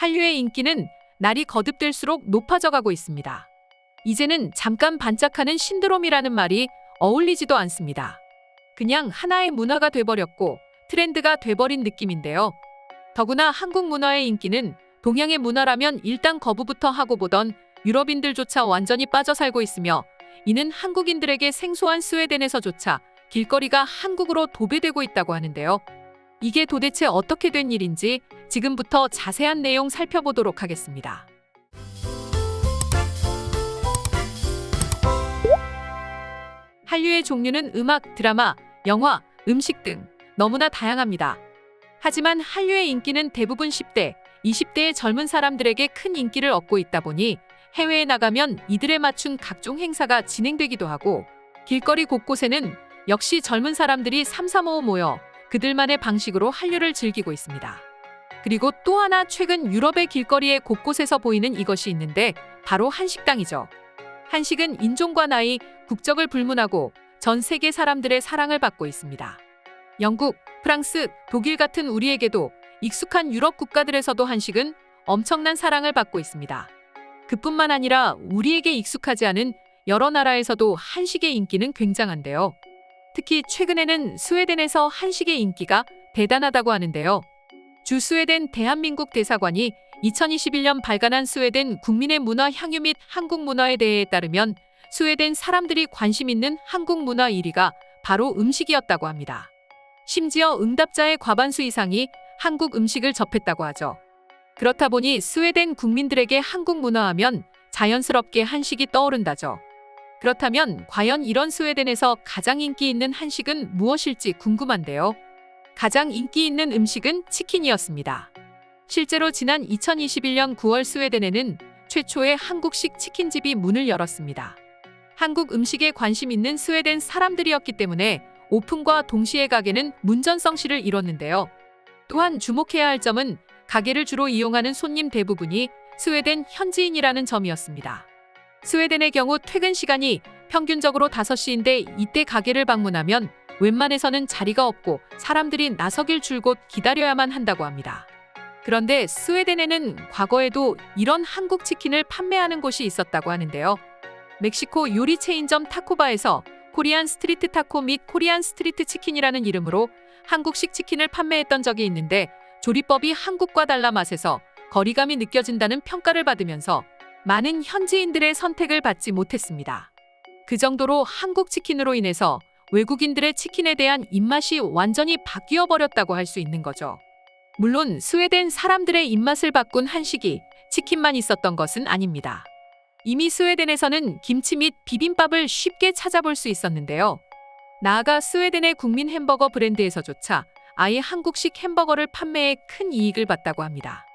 한류의 인기는 날이 거듭될수록 높아져 가고 있습니다. 이제는 잠깐 반짝하는 신드롬이라는 말이 어울리지도 않습니다. 그냥 하나의 문화가 돼버렸고 트렌드가 돼버린 느낌인데요. 더구나 한국 문화의 인기는 동양의 문화라면 일단 거부부터 하고 보던 유럽인들조차 완전히 빠져 살고 있으며, 이는 한국인들에게 생소한 스웨덴에서조차 길거리가 한국으로 도배되고 있다고 하는데요. 이게 도대체 어떻게 된 일인지 지금부터 자세한 내용 살펴보도록 하겠습니다. 한류의 종류는 음악, 드라마, 영화, 음식 등 너무나 다양합니다. 하지만 한류의 인기는 대부분 10대, 20대의 젊은 사람들에게 큰 인기를 얻고 있다 보니 해외에 나가면 이들에 맞춘 각종 행사가 진행되기도 하고, 길거리 곳곳에는 역시 젊은 사람들이 삼삼오오 모여 그들만의 방식으로 한류를 즐기고 있습니다. 그리고 또 하나, 최근 유럽의 길거리에 곳곳에서 보이는 이것이 있는데 바로 한식당이죠. 한식은 인종과 나이, 국적을 불문하고 전 세계 사람들의 사랑을 받고 있습니다. 영국, 프랑스, 독일 같은 우리에게도 익숙한 유럽 국가들에서도 한식은 엄청난 사랑을 받고 있습니다. 그뿐만 아니라 우리에게 익숙하지 않은 여러 나라에서도 한식의 인기는 굉장한데요. 특히 최근에는 스웨덴에서 한식의 인기가 대단하다고 하는데요. 주 스웨덴 대한민국 대사관이 2021년 발간한 스웨덴 국민의 문화 향유 및 한국 문화에 대해에 따르면 스웨덴 사람들이 관심 있는 한국 문화 1위가 바로 음식이었다고 합니다. 심지어 응답자의 과반수 이상이 한국 음식을 접했다고 하죠. 그렇다 보니 스웨덴 국민들에게 한국 문화하면 자연스럽게 한식이 떠오른다죠. 그렇다면 과연 이런 스웨덴에서 가장 인기 있는 한식은 무엇일지 궁금한데요. 가장 인기 있는 음식은 치킨이었습니다. 실제로 지난 2021년 9월 스웨덴에는 최초의 한국식 치킨집이 문을 열었습니다. 한국 음식에 관심 있는 스웨덴 사람들이었기 때문에 오픈과 동시에 가게는 문전성시를 이뤘는데요. 또한 주목해야 할 점은 가게를 주로 이용하는 손님 대부분이 스웨덴 현지인이라는 점이었습니다. 스웨덴의 경우 퇴근 시간이 평균적으로 5시인데 이때 가게를 방문하면 웬만해서는 자리가 없고 사람들이 나서길 줄곧 기다려야만 한다고 합니다. 그런데 스웨덴에는 과거에도 이런 한국 치킨을 판매하는 곳이 있었다고 하는데요. 멕시코 요리 체인점 타코바에서 코리안 스트리트 타코 및 코리안 스트리트 치킨이라는 이름으로 한국식 치킨을 판매했던 적이 있는데, 조리법이 한국과 달라 맛에서 거리감이 느껴진다는 평가를 받으면서 많은 현지인들의 선택을 받지 못했습니다. 그 정도로 한국 치킨으로 인해서 외국인들의 치킨에 대한 입맛이 완전히 바뀌어 버렸다고 할 수 있는 거죠. 물론 스웨덴 사람들의 입맛을 바꾼 한식이 치킨만 있었던 것은 아닙니다. 이미 스웨덴에서는 김치 및 비빔밥을 쉽게 찾아볼 수 있었는데요. 나아가 스웨덴의 국민 햄버거 브랜드에서조차 아예 한국식 햄버거를 판매해 큰 이익을 봤다고 합니다.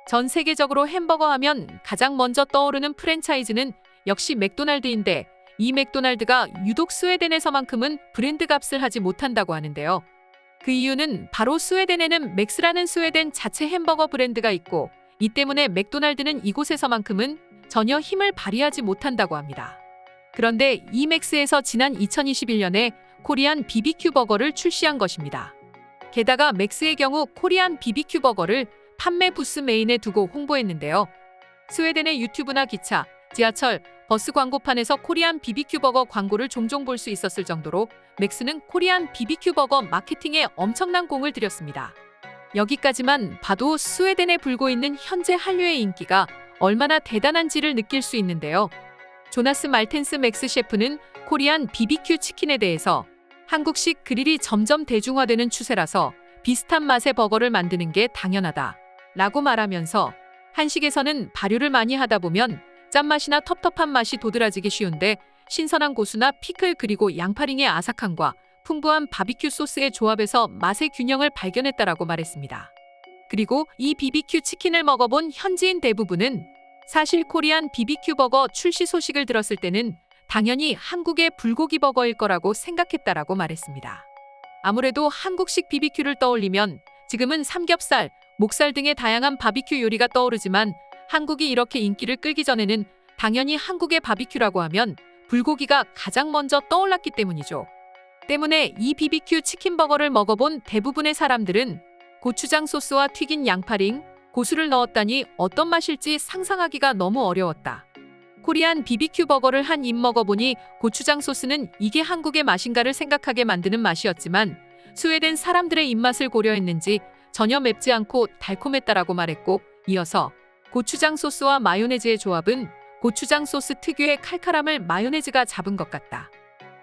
전 세계적으로 햄버거 하면 가장 먼저 떠오르는 프랜차이즈는 역시 맥도날드인데, 이 맥도날드가 유독 스웨덴에서만큼은 브랜드 값을 하지 못한다고 하는데요. 그 이유는 바로 스웨덴에는 맥스라는 스웨덴 자체 햄버거 브랜드가 있고, 이 때문에 맥도날드는 이곳에서만큼은 전혀 힘을 발휘하지 못한다고 합니다. 그런데 이 맥스에서 지난 2021년에 코리안 BBQ 버거를 출시한 것입니다. 게다가 맥스의 경우 코리안 BBQ 버거를 판매 부스 메인에 두고 홍보했는데요. 스웨덴의 유튜브나 기차, 지하철, 버스 광고판에서 코리안 BBQ 버거 광고를 종종 볼 수 있었을 정도로 맥스는 코리안 BBQ 버거 마케팅에 엄청난 공을 들였습니다. 여기까지만 봐도 스웨덴에 불고 있는 현재 한류의 인기가 얼마나 대단한지를 느낄 수 있는데요. 조나스 말텐스 맥스 셰프는 코리안 BBQ 치킨에 대해서 한국식 그릴이 점점 대중화되는 추세라서 비슷한 맛의 버거를 만드는 게 당연하다 라고 말하면서, 한식에서는 발효를 많이 하다 보면 짠맛이나 텁텁한 맛이 도드라지기 쉬운데 신선한 고수나 피클 그리고 양파링의 아삭함과 풍부한 바비큐 소스의 조합에서 맛의 균형을 발견했다라고 말했습니다. 그리고 이 BBQ 치킨을 먹어본 현지인 대부분은 사실 코리안 BBQ 버거 출시 소식을 들었을 때는 당연히 한국의 불고기 버거일 거라고 생각했다라고 말했습니다. 아무래도 한국식 BBQ를 떠올리면 지금은 삼겹살, 목살 등의 다양한 바비큐 요리가 떠오르지만, 한국이 이렇게 인기를 끌기 전에는 당연히 한국의 바비큐라고 하면 불고기가 가장 먼저 떠올랐기 때문이죠. 때문에 이 BBQ 치킨 버거를 먹어본 대부분의 사람들은 고추장 소스와 튀긴 양파링, 고수를 넣었다니 어떤 맛일지 상상하기가 너무 어려웠다. 코리안 BBQ 버거를 한 입 먹어보니 고추장 소스는 이게 한국의 맛인가를 생각하게 만드는 맛이었지만 스웨덴 사람들의 입맛을 고려했는지 전혀 맵지 않고 달콤했다라고 말했고, 이어서 고추장 소스와 마요네즈의 조합은 고추장 소스 특유의 칼칼함을 마요네즈가 잡은 것 같다.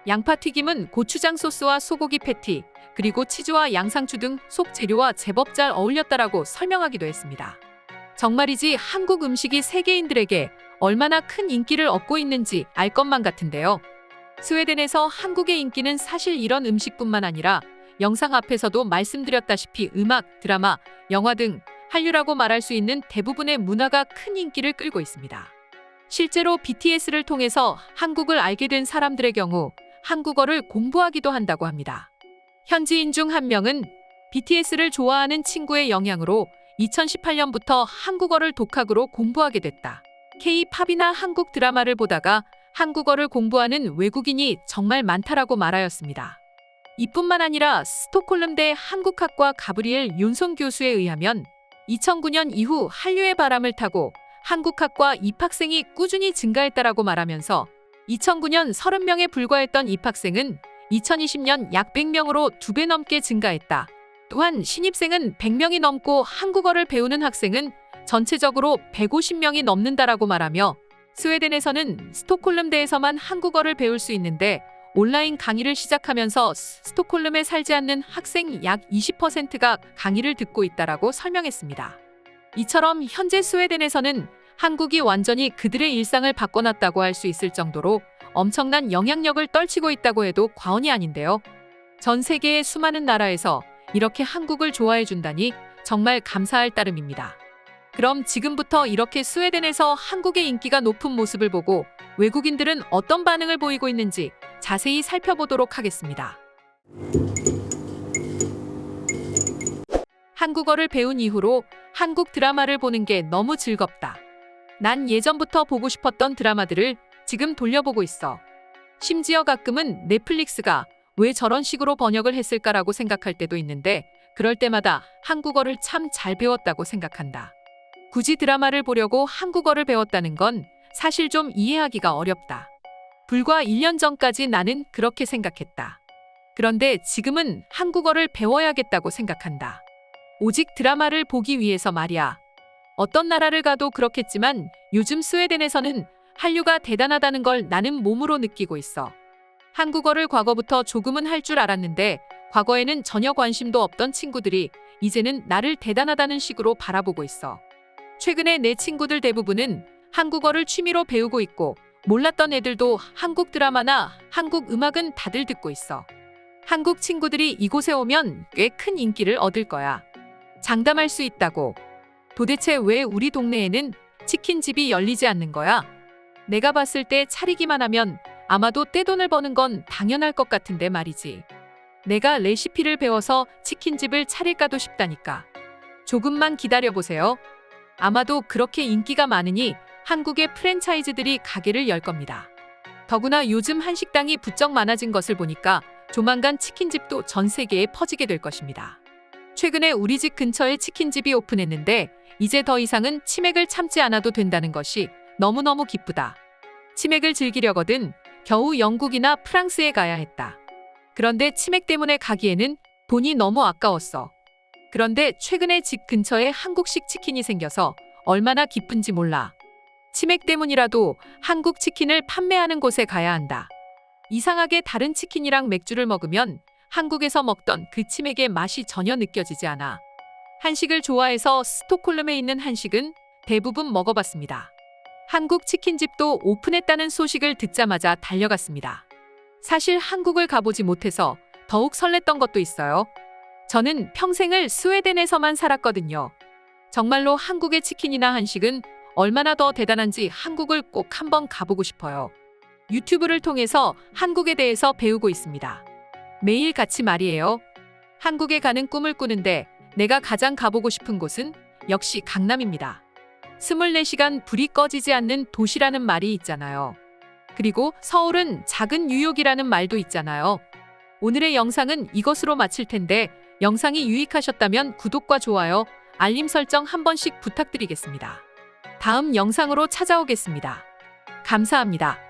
양파 튀김은 고추장 소스와 소고기 패티, 그리고 치즈와 양상추 등 속 재료와 제법 잘 어울렸다라고 설명하기도 했습니다. 정말이지 한국 음식이 세계인들에게 얼마나 큰 인기를 얻고 있는지 알 것만 같은데요. 스웨덴에서 한국의 인기는 사실 이런 음식뿐만 아니라 영상 앞에서도 말씀드렸다시피 음악, 드라마, 영화 등 한류라고 말할 수 있는 대부분의 문화가 큰 인기를 끌고 있습니다. 실제로 BTS를 통해서 한국을 알게 된 사람들의 경우 한국어를 공부하기도 한다고 합니다. 현지인 중 한 명은 BTS를 좋아하는 친구의 영향으로 2018년부터 한국어를 독학으로 공부하게 됐다. K-팝이나 한국 드라마를 보다가 한국어를 공부하는 외국인이 정말 많다라고 말하였습니다. 이뿐만 아니라 스톡홀름대 한국학과 가브리엘 윤송 교수에 의하면 2009년 이후 한류의 바람을 타고 한국학과 입학생이 꾸준히 증가했다라고 말하면서 2009년 30명에 불과했던 입학생은 2020년 약 100명으로 2배 넘게 증가했다. 또한 신입생은 100명이 넘고 한국어를 배우는 학생은 전체적으로 150명이 넘는다라고 말하며, 스웨덴에서는 스톡홀름대에서만 한국어를 배울 수 있는데 온라인 강의를 시작하면서 스톡홀름에 살지 않는 학생 약 20%가 강의를 듣고 있다라고 설명했습니다. 이처럼 현재 스웨덴에서는 한국이 완전히 그들의 일상을 바꿔놨다고 할 수 있을 정도로 엄청난 영향력을 떨치고 있다고 해도 과언이 아닌데요. 전 세계의 수많은 나라에서 이렇게 한국을 좋아해 준다니 정말 감사할 따름입니다. 그럼 지금부터 이렇게 스웨덴에서 한국의 인기가 높은 모습을 보고 외국인들은 어떤 반응을 보이고 있는지 자세히 살펴보도록 하겠습니다. 한국어를 배운 이후로 한국 드라마를 보는 게 너무 즐겁다. 난 예전부터 보고 싶었던 드라마들을 지금 돌려보고 있어. 심지어 가끔은 넷플릭스가 왜 저런 식으로 번역을 했을까라고 생각할 때도 있는데, 그럴 때마다 한국어를 참 잘 배웠다고 생각한다. 굳이 드라마를 보려고 한국어를 배웠다는 건 사실 좀 이해하기가 어렵다. 불과 1년 전까지 나는 그렇게 생각했다. 그런데 지금은 한국어를 배워야겠다고 생각한다. 오직 드라마를 보기 위해서 말이야. 어떤 나라를 가도 그렇겠지만 요즘 스웨덴에서는 한류가 대단하다는 걸 나는 몸으로 느끼고 있어. 한국어를 과거부터 조금은 할 줄 알았는데 과거에는 전혀 관심도 없던 친구들이 이제는 나를 대단하다는 식으로 바라보고 있어. 최근에 내 친구들 대부분은 한국어를 취미로 배우고 있고, 몰랐던 애들도 한국 드라마나 한국 음악은 다들 듣고 있어. 한국 친구들이 이곳에 오면 꽤 큰 인기를 얻을 거야. 장담할 수 있다고. 도대체 왜 우리 동네에는 치킨집이 열리지 않는 거야? 내가 봤을 때 차리기만 하면 아마도 떼돈을 버는 건 당연할 것 같은데 말이지. 내가 레시피를 배워서 치킨집을 차릴까도 싶다니까. 조금만 기다려보세요. 아마도 그렇게 인기가 많으니 한국의 프랜차이즈들이 가게를 열 겁니다. 더구나 요즘 한식당이 부쩍 많아진 것을 보니까 조만간 치킨집도 전 세계에 퍼지게 될 것입니다. 최근에 우리 집 근처에 치킨집이 오픈했는데 이제 더 이상은 치맥을 참지 않아도 된다는 것이 너무너무 기쁘다. 치맥을 즐기려거든 겨우 영국이나 프랑스에 가야 했다. 그런데 치맥 때문에 가기에는 돈이 너무 아까웠어. 그런데 최근에 집 근처에 한국식 치킨이 생겨서 얼마나 기쁜지 몰라. 치맥 때문이라도 한국 치킨을 판매하는 곳에 가야 한다. 이상하게 다른 치킨이랑 맥주를 먹으면 한국에서 먹던 그 치맥의 맛이 전혀 느껴지지 않아. 한식을 좋아해서 스톡홀름에 있는 한식은 대부분 먹어봤습니다. 한국 치킨집도 오픈했다는 소식을 듣자마자 달려갔습니다. 사실 한국을 가보지 못해서 더욱 설렜던 것도 있어요. 저는 평생을 스웨덴에서만 살았거든요. 정말로 한국의 치킨이나 한식은 얼마나 더 대단한지 한국을 꼭 한번 가보고 싶어요. 유튜브를 통해서 한국에 대해서 배우고 있습니다. 매일 같이 말이에요. 한국에 가는 꿈을 꾸는데 내가 가장 가보고 싶은 곳은 역시 강남입니다. 24시간 불이 꺼지지 않는 도시라는 말이 있잖아요. 그리고 서울은 작은 뉴욕이라는 말도 있잖아요. 오늘의 영상은 이것으로 마칠 텐데 영상이 유익하셨다면 구독과 좋아요, 알림 설정 한 번씩 부탁드리겠습니다. 다음 영상으로 찾아오겠습니다. 감사합니다.